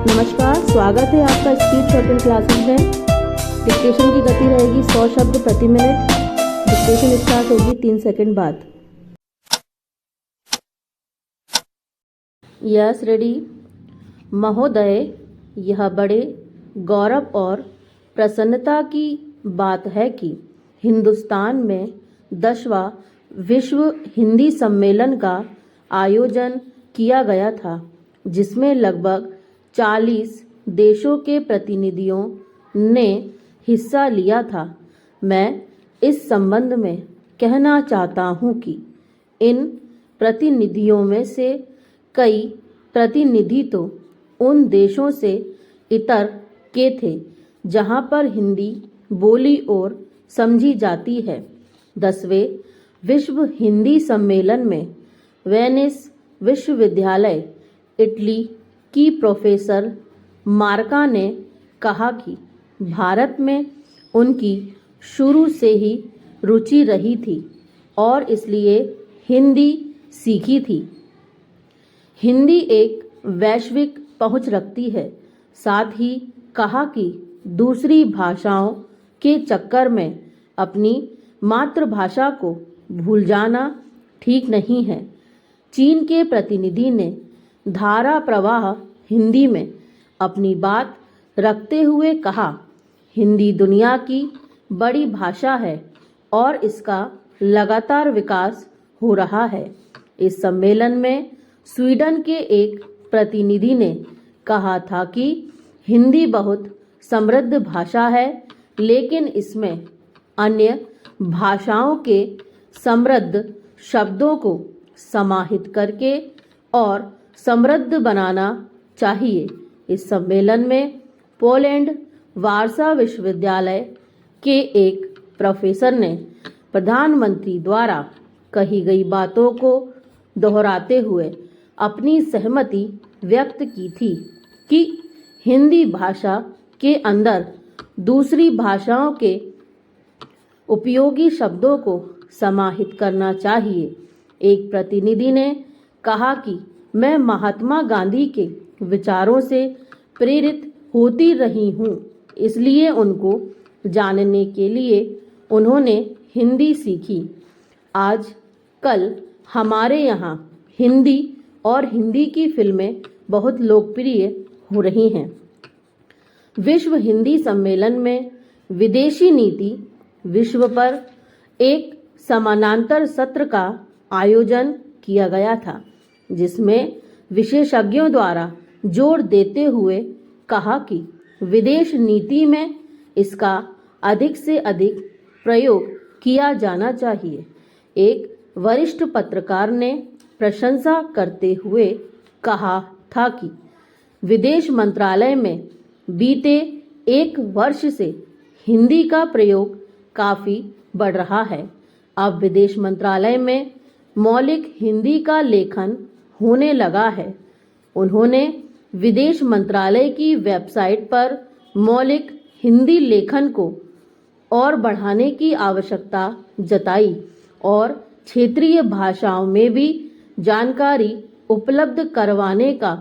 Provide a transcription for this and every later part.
नमस्कार, स्वागत है आपका स्पीड शॉर्टन क्लासेस में। डिक्टेशन की गति रहेगी 100 शब्द प्रति मिनट। डिक्टेशन स्टार्ट होगी 3 सेकंड बाद। Yes, ready. महोदय, यह बड़े गौरव और प्रसन्नता की बात है कि हिंदुस्तान में 10वां विश्व हिंदी सम्मेलन का आयोजन किया गया था, जिसमें लगभग 40 देशों के प्रतिनिधियों ने हिस्सा लिया था। मैं इस संबंध में कहना चाहता हूं कि इन प्रतिनिधियों में से कई प्रतिनिधि तो उन देशों से इतर के थे जहां पर हिंदी बोली और समझी जाती है। 10वें विश्व हिंदी सम्मेलन में वेनिस विश्वविद्यालय, इटली की प्रोफेसर मार्का ने कहा कि भारत में उनकी शुरू से ही रुचि रही थी और इसलिए हिंदी सीखी थी। हिंदी एक वैश्विक पहुंच रखती है। साथ ही कहा कि दूसरी भाषाओं के चक्कर में अपनी मातृभाषा को भूल जाना ठीक नहीं है। चीन के प्रतिनिधि ने धारा प्रवाह हिंदी में अपनी बात रखते हुए कहा, हिंदी दुनिया की बड़ी भाषा है और इसका लगातार विकास हो रहा है। इस सम्मेलन में स्वीडन के एक प्रतिनिधि ने कहा था कि हिंदी बहुत समृद्ध भाषा है, लेकिन इसमें अन्य भाषाओं के समृद्ध शब्दों को समाहित करके और समृद्ध बनाना चाहिए। इस सम्मेलन में पोलैंड वारसा विश्वविद्यालय के एक प्रोफेसर ने प्रधानमंत्री द्वारा कही गई बातों को दोहराते हुए अपनी सहमति व्यक्त की थी कि हिंदी भाषा के अंदर दूसरी भाषाओं के उपयोगी शब्दों को समाहित करना चाहिए। एक प्रतिनिधि ने कहा कि मैं महात्मा गांधी के विचारों से प्रेरित होती रही हूँ, इसलिए उनको जानने के लिए उन्होंने हिंदी सीखी। आज कल हमारे यहाँ हिंदी और हिंदी की फिल्में बहुत लोकप्रिय हो रही हैं। विश्व हिंदी सम्मेलन में विदेशी नीति विश्व पर एक समानांतर सत्र का आयोजन किया गया था, जिसमें विशेषज्ञों द्वारा जोर देते हुए कहा कि विदेश नीति में इसका अधिक से अधिक प्रयोग किया जाना चाहिए। एक वरिष्ठ पत्रकार ने प्रशंसा करते हुए कहा था कि विदेश मंत्रालय में बीते 1 वर्ष से हिंदी का प्रयोग काफ़ी बढ़ रहा है। अब विदेश मंत्रालय में मौलिक हिंदी का लेखन होने लगा है। उन्होंने विदेश मंत्रालय की वेबसाइट पर मौलिक हिंदी लेखन को और बढ़ाने की आवश्यकता जताई और क्षेत्रीय भाषाओं में भी जानकारी उपलब्ध करवाने का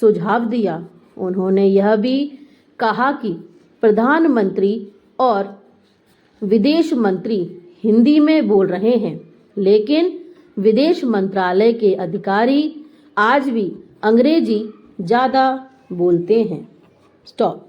सुझाव दिया। उन्होंने यह भी कहा कि प्रधानमंत्री और विदेश मंत्री हिंदी में बोल रहे हैं, लेकिन विदेश मंत्रालय के अधिकारी आज भी अंग्रेजी ज़्यादा बोलते हैं। स्टॉप।